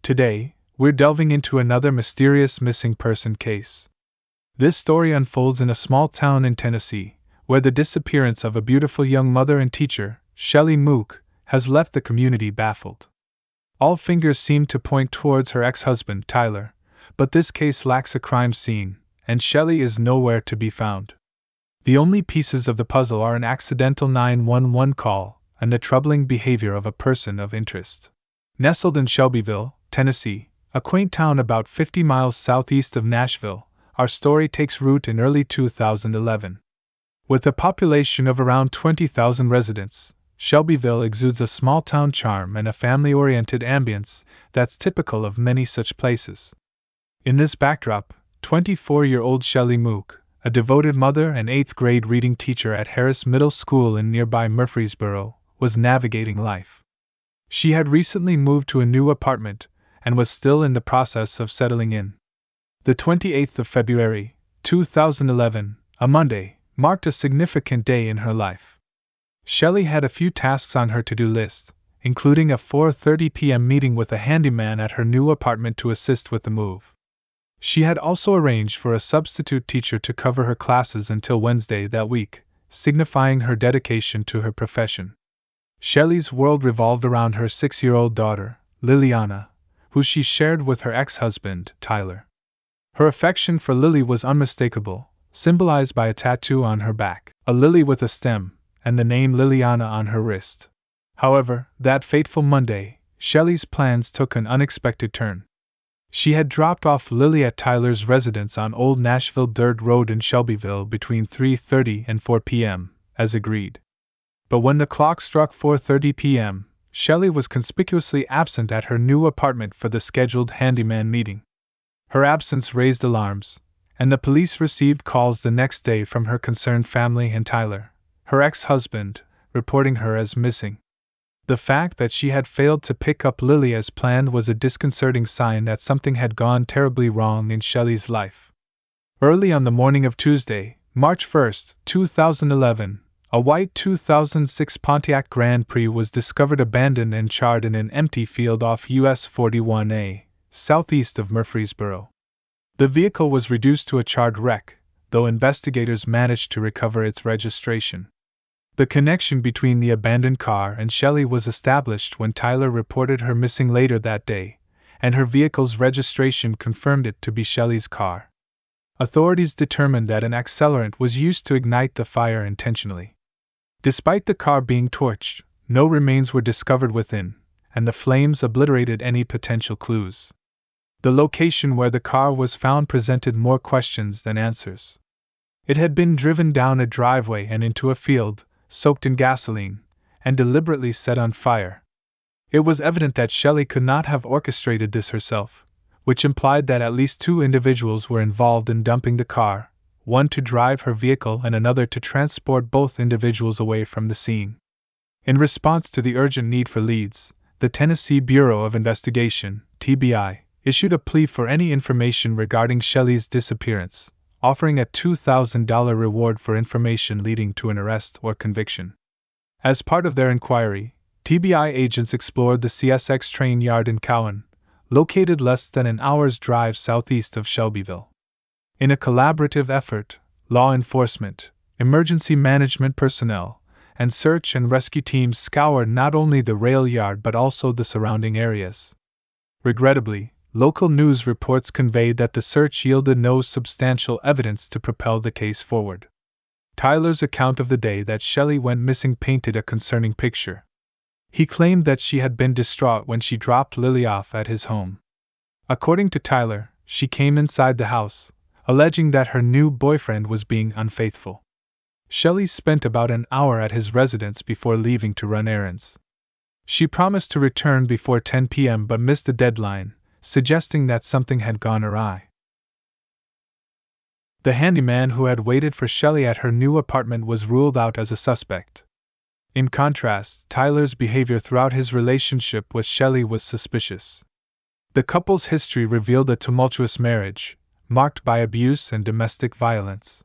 Today, we're delving into another mysterious missing person case. This story unfolds in a small town in Tennessee, where the disappearance of a beautiful young mother and teacher, Shelly Mook, has left the community baffled. All fingers seem to point towards her ex-husband, Tyler, but this case lacks a crime scene, and Shelley is nowhere to be found. The only pieces of the puzzle are an accidental 911 call and the troubling behavior of a person of interest. Nestled in Shelbyville, Tennessee, a quaint town about 50 miles southeast of Nashville, our story takes root in early 2011. With a population of around 20,000 residents, Shelbyville exudes a small-town charm and a family-oriented ambience that's typical of many such places. In this backdrop, 24-year-old Shelly Moo, a devoted mother and 8th-grade reading teacher at Harris Middle School in nearby Murfreesboro, was navigating life. She had recently moved to a new apartment and was still in the process of settling in. The 28th of February, 2011, a Monday, marked a significant day in her life. Shelley had a few tasks on her to-do list, including a 4:30 p.m. meeting with a handyman at her new apartment to assist with the move. She had also arranged for a substitute teacher to cover her classes until Wednesday that week, signifying her dedication to her profession. Shelley's world revolved around her 6-year-old daughter, Liliana, who she shared with her ex-husband, Tyler. Her affection for Lily was unmistakable, symbolized by a tattoo on her back, a lily with a stem, and the name Liliana on her wrist. However, that fateful Monday, Shelley's plans took an unexpected turn. She had dropped off Lily at Tyler's residence on Old Nashville Dirt Road in Shelbyville between 3:30 and 4 p.m., as agreed. But when the clock struck 4:30 p.m., Shelley was conspicuously absent at her new apartment for the scheduled handyman meeting. Her absence raised alarms, and the police received calls the next day from her concerned family and Tyler, her ex-husband, reporting her as missing. The fact that she had failed to pick up Lily as planned was a disconcerting sign that something had gone terribly wrong in Shelley's life. Early on the morning of Tuesday, March 1, 2011, a white 2006 Pontiac Grand Prix was discovered abandoned and charred in an empty field off US 41A, southeast of Murfreesboro. The vehicle was reduced to a charred wreck, though investigators managed to recover its registration. The connection between the abandoned car and Shelley was established when Tyler reported her missing later that day, and her vehicle's registration confirmed it to be Shelley's car. Authorities determined that an accelerant was used to ignite the fire intentionally. Despite the car being torched, no remains were discovered within, and the flames obliterated any potential clues. The location where the car was found presented more questions than answers. It had been driven down a driveway and into a field, soaked in gasoline, and deliberately set on fire. It was evident that Shelley could not have orchestrated this herself, which implied that at least 2 individuals were involved in dumping the car, one to drive her vehicle and another to transport both individuals away from the scene. In response to the urgent need for leads, the Tennessee Bureau of Investigation, TBI, issued a plea for any information regarding Shelley's disappearance, offering a $2,000 reward for information leading to an arrest or conviction. As part of their inquiry, TBI agents explored the CSX train yard in Cowan, located less than an hour's drive southeast of Shelbyville. In a collaborative effort, law enforcement, emergency management personnel, and search and rescue teams scoured not only the rail yard but also the surrounding areas. Regrettably, local news reports conveyed that the search yielded no substantial evidence to propel the case forward. Tyler's account of the day that Shelley went missing painted a concerning picture. He claimed that she had been distraught when she dropped Lily off at his home. According to Tyler, she came inside the house, alleging that her new boyfriend was being unfaithful. Shelley spent about an hour at his residence before leaving to run errands. She promised to return before 10 p.m. but missed the deadline, suggesting that something had gone awry. The handyman who had waited for Shelley at her new apartment was ruled out as a suspect. In contrast, Tyler's behavior throughout his relationship with Shelley was suspicious. The couple's history revealed a tumultuous marriage, marked by abuse and domestic violence.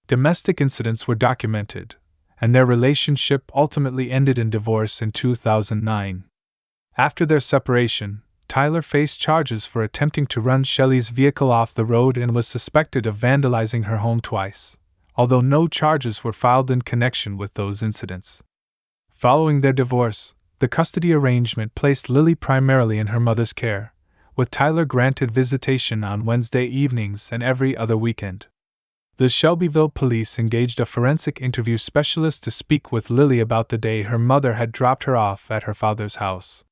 Domestic incidents were documented, and their relationship ultimately ended in divorce in 2009. After their separation, Tyler faced charges for attempting to run Shelley's vehicle off the road and was suspected of vandalizing her home twice, although no charges were filed in connection with those incidents. Following their divorce, the custody arrangement placed Lily primarily in her mother's care, with Tyler granted visitation on Wednesday evenings and every other weekend. The Shelbyville police engaged a forensic interview specialist to speak with Lily about the day her mother had dropped her off at her father's house.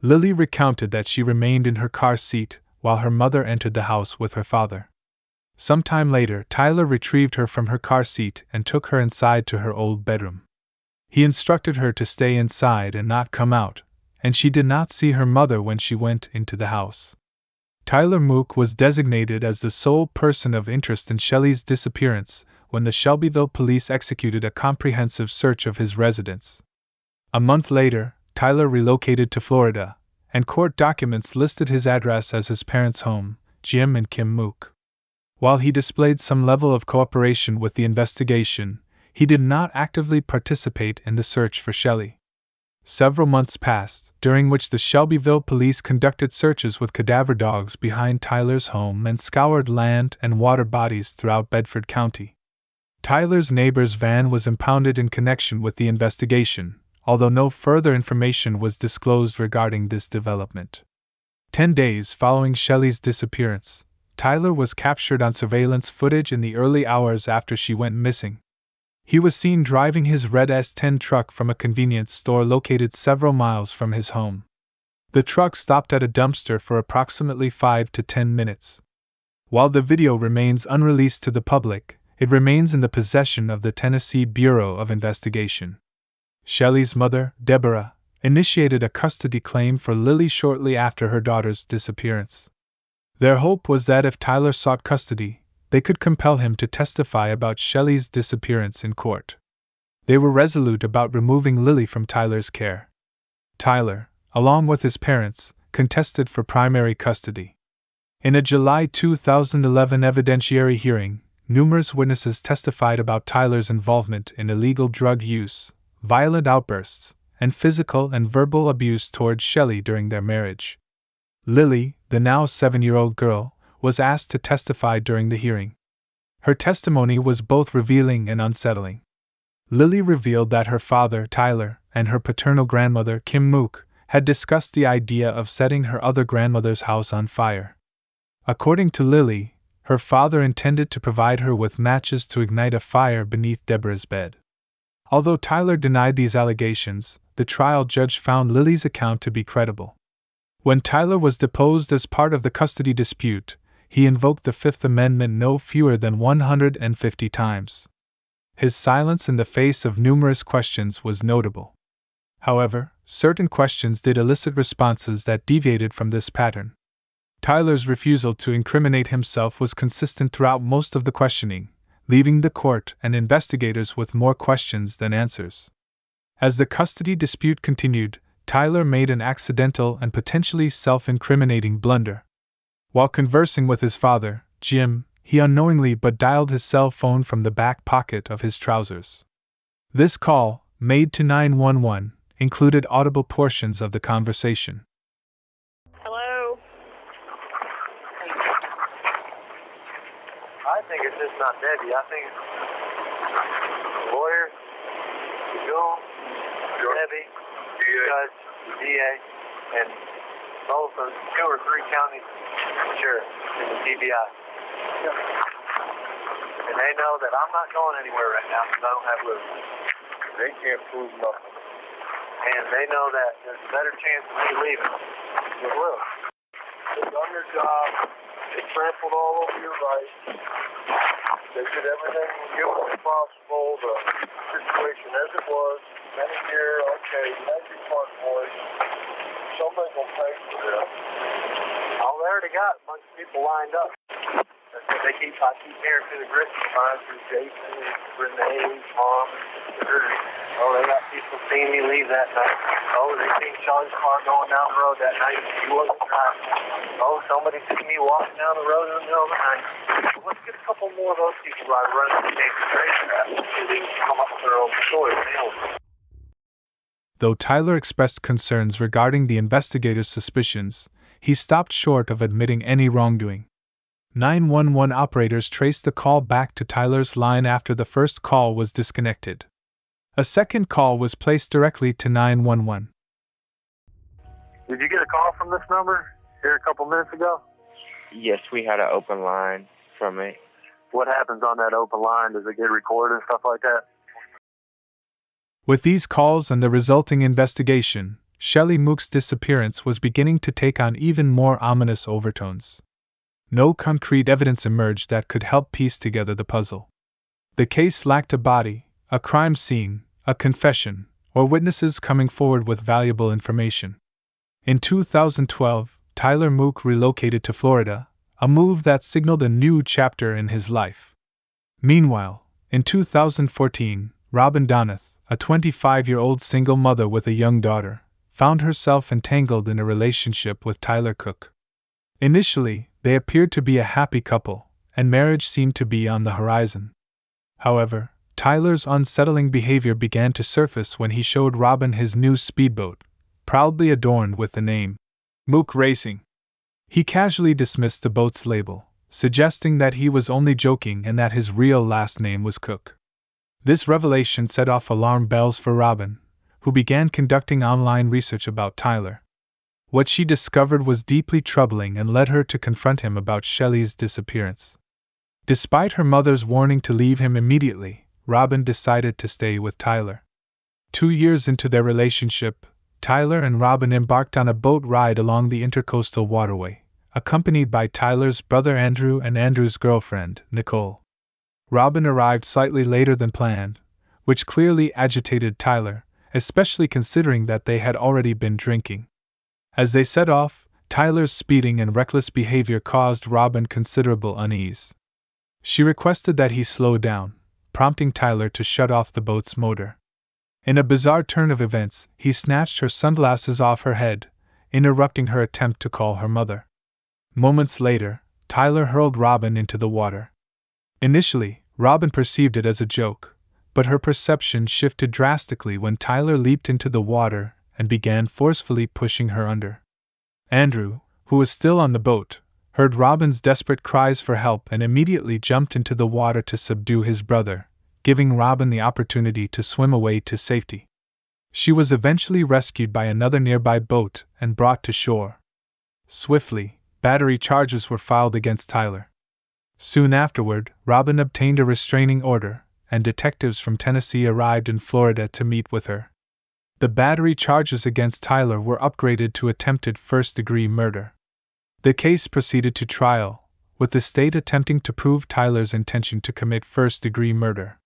Lily recounted that she remained in her car seat while her mother entered the house with her father. Sometime later, Tyler retrieved her from her car seat and took her inside to her old bedroom. He instructed her to stay inside and not come out, and she did not see her mother when she went into the house. Tyler Mook was designated as the sole person of interest in Shelley's disappearance when the Shelbyville police executed a comprehensive search of his residence. A month later, Tyler relocated to Florida, and court documents listed his address as his parents' home, Jim and Kim Mook. While he displayed some level of cooperation with the investigation, he did not actively participate in the search for Shelley. Several months passed, during which the Shelbyville police conducted searches with cadaver dogs behind Tyler's home and scoured land and water bodies throughout Bedford County. Tyler's neighbor's van was impounded in connection with the investigation, although no further information was disclosed regarding this development. 10 days following Shelley's disappearance, Tyler was captured on surveillance footage in the early hours after she went missing. He was seen driving his red S10 truck from a convenience store located several miles from his home. The truck stopped at a dumpster for approximately 5 to 10 minutes. While the video remains unreleased to the public, it remains in the possession of the Tennessee Bureau of Investigation. Shelley's mother, Deborah, initiated a custody claim for Lily shortly after her daughter's disappearance. Their hope was that if Tyler sought custody, they could compel him to testify about Shelley's disappearance in court. They were resolute about removing Lily from Tyler's care. Tyler, along with his parents, contested for primary custody. In a July 2011 evidentiary hearing, numerous witnesses testified about Tyler's involvement in illegal drug use, violent outbursts, and physical and verbal abuse towards Shelley during their marriage. Lily, the now 7-year-old girl, was asked to testify during the hearing. Her testimony was both revealing and unsettling. Lily revealed that her father, Tyler, and her paternal grandmother, Kim Mook, had discussed the idea of setting her other grandmother's house on fire. According to Lily, her father intended to provide her with matches to ignite a fire beneath Deborah's bed. Although Tyler denied these allegations, the trial judge found Lily's account to be credible. When Tyler was deposed as part of the custody dispute, he invoked the Fifth Amendment no fewer than 150 times. His silence in the face of numerous questions was notable. However, certain questions did elicit responses that deviated from this pattern. Tyler's refusal to incriminate himself was consistent throughout most of the questioning, leaving the court and investigators with more questions than answers. As the custody dispute continued, Tyler made an accidental and potentially self-incriminating blunder. While conversing with his father, Jim, he unknowingly but dialed his cell phone from the back pocket of his trousers. This call, made to 911, included audible portions of the conversation. Hello? I think it's just not Debbie. I think it's the lawyer, the Joel, Debbie, the judge, the DA, and both of 2 or 3 county sheriffs in the TBI. And they know that I'm not going anywhere right now because I don't have Lou. They can't prove nothing. And they know that there's a better chance of me leaving with Lou. They've done their job. They trampled all over your rights. They did everything humanly possible. The situation as it was. And here, okay, that's your part, boys. Somebody's going to pay for this. Oh, they already got a bunch of people lined up. That's what I keep hearing through the grits lines through Jason and Renee, Mom, and oh, they got people seeing me leave that night. Oh, they seen Charlie's car going down the road that night. He wasn't driving. Oh, somebody seen me walking down the road in the middle of the night. So let's get a couple more of those people by running the same straight so they can come up with their own story. Though Tyler expressed concerns regarding the investigators' suspicions, he stopped short of admitting any wrongdoing. 911 operators traced the call back to Tyler's line after the first call was disconnected. A second call was placed directly to 911. Did you get a call from this number here a couple minutes ago? Yes, we had an open line from it. What happens on that open line? Does it get recorded and stuff like that? With these calls and the resulting investigation, Shelly Mook's disappearance was beginning to take on even more ominous overtones. No concrete evidence emerged that could help piece together the puzzle. The case lacked a body, a crime scene, a confession, or witnesses coming forward with valuable information. In 2012, Tyler Mook relocated to Florida, a move that signaled a new chapter in his life. Meanwhile, in 2014, Robin Donath, a 25-year-old single mother with a young daughter, found herself entangled in a relationship with Tyler Cook. Initially, they appeared to be a happy couple, and marriage seemed to be on the horizon. However, Tyler's unsettling behavior began to surface when he showed Robin his new speedboat, proudly adorned with the name Mook Racing. He casually dismissed the boat's label, suggesting that he was only joking and that his real last name was Cook. This revelation set off alarm bells for Robin, who began conducting online research about Tyler. What she discovered was deeply troubling and led her to confront him about Shelley's disappearance. Despite her mother's warning to leave him immediately, Robin decided to stay with Tyler. 2 years into their relationship, Tyler and Robin embarked on a boat ride along the Intercoastal Waterway, accompanied by Tyler's brother Andrew and Andrew's girlfriend, Nicole. Robin arrived slightly later than planned, which clearly agitated Tyler, especially considering that they had already been drinking. As they set off, Tyler's speeding and reckless behavior caused Robin considerable unease. She requested that he slow down, prompting Tyler to shut off the boat's motor. In a bizarre turn of events, he snatched her sunglasses off her head, interrupting her attempt to call her mother. Moments later, Tyler hurled Robin into the water. Initially, Robin perceived it as a joke, but her perception shifted drastically when Tyler leaped into the water and began forcefully pushing her under. Andrew, who was still on the boat, heard Robin's desperate cries for help and immediately jumped into the water to subdue his brother, giving Robin the opportunity to swim away to safety. She was eventually rescued by another nearby boat and brought to shore. Swiftly, battery charges were filed against Tyler. Soon afterward, Robin obtained a restraining order, and detectives from Tennessee arrived in Florida to meet with her. The battery charges against Tyler were upgraded to attempted first-degree murder. The case proceeded to trial, with the state attempting to prove Tyler's intention to commit first-degree murder.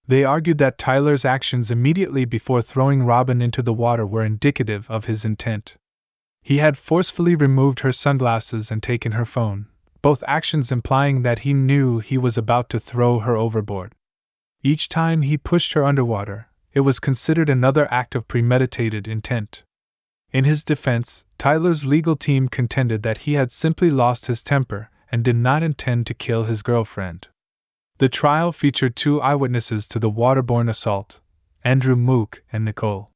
They argued that Tyler's actions immediately before throwing Robin into the water were indicative of his intent. He had forcefully removed her sunglasses and taken her phone, both actions implying that he knew he was about to throw her overboard. Each time he pushed her underwater, it was considered another act of premeditated intent. In his defense, Tyler's legal team contended that he had simply lost his temper and did not intend to kill his girlfriend. The trial featured 2 eyewitnesses to the waterborne assault, Andrew Mook and Nicole.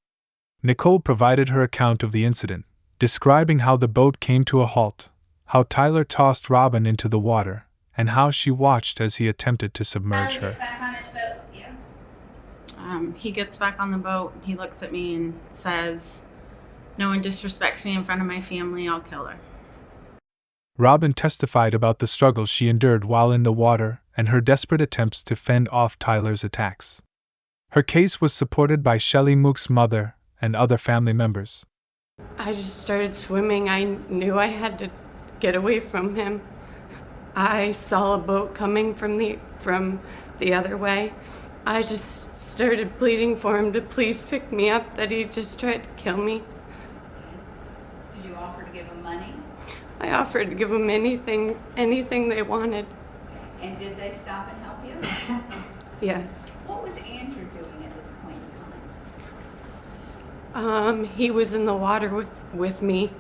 Nicole provided her account of the incident, describing how the boat came to a halt, how Tyler tossed Robin into the water, and how she watched as he attempted to submerge her. He gets back on the boat, he looks at me and says, "No one disrespects me in front of my family, I'll kill her." Robin testified about the struggles she endured while in the water and her desperate attempts to fend off Tyler's attacks. Her case was supported by Shelly Mook's mother and other family members. I just started swimming. I knew I had to get away from him. I saw a boat coming from the other way. I just started pleading for him to please pick me up, that he just tried to kill me. Did you offer to give him money? I offered to give them anything they wanted. And did they stop and help you? Yes. What was Andrew doing at this point in time? He was in the water with me.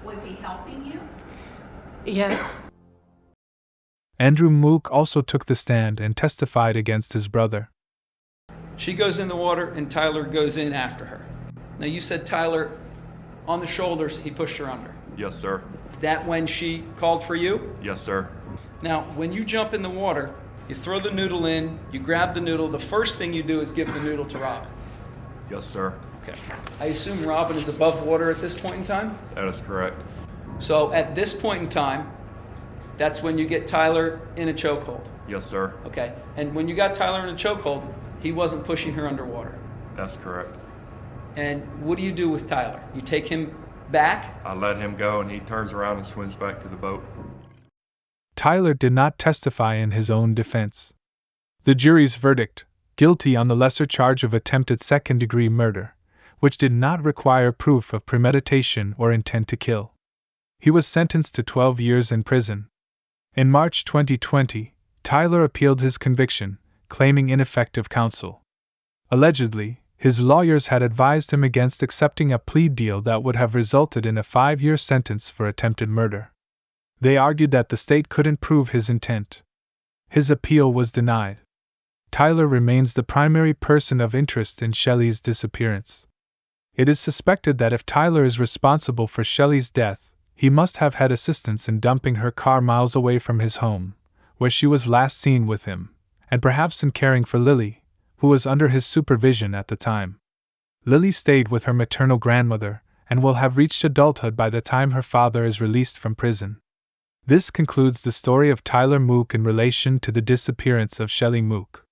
Was he helping you? Yes. Andrew Mook also took the stand and testified against his brother. She goes in the water and Tyler goes in after her. Now you said Tyler on the shoulders, he pushed her under. Yes, sir. Is that when she called for you? Yes, sir. Now, when you jump in the water, you throw the noodle in, you grab the noodle. The first thing you do is give the noodle to Robin. Yes, sir. Okay. I assume Robin is above water at this point in time? That is correct. So at this point in time, that's when you get Tyler in a chokehold. Yes, sir. Okay. And when you got Tyler in a chokehold, he wasn't pushing her underwater. That's correct. And what do you do with Tyler? You take him back? I let him go, and he turns around and swims back to the boat. Tyler did not testify in his own defense. The jury's verdict, guilty on the lesser charge of attempted second-degree murder, which did not require proof of premeditation or intent to kill. He was sentenced to 12 years in prison. In March 2020, Tyler appealed his conviction, claiming ineffective counsel. Allegedly, his lawyers had advised him against accepting a plea deal that would have resulted in a 5-year sentence for attempted murder. They argued that the state couldn't prove his intent. His appeal was denied. Tyler remains the primary person of interest in Shelley's disappearance. It is suspected that if Tyler is responsible for Shelley's death, he must have had assistance in dumping her car miles away from his home, where she was last seen with him, and perhaps in caring for Lily, who was under his supervision at the time. Lily stayed with her maternal grandmother and will have reached adulthood by the time her father is released from prison. This concludes the story of Tyler Mook in relation to the disappearance of Shelly Mook.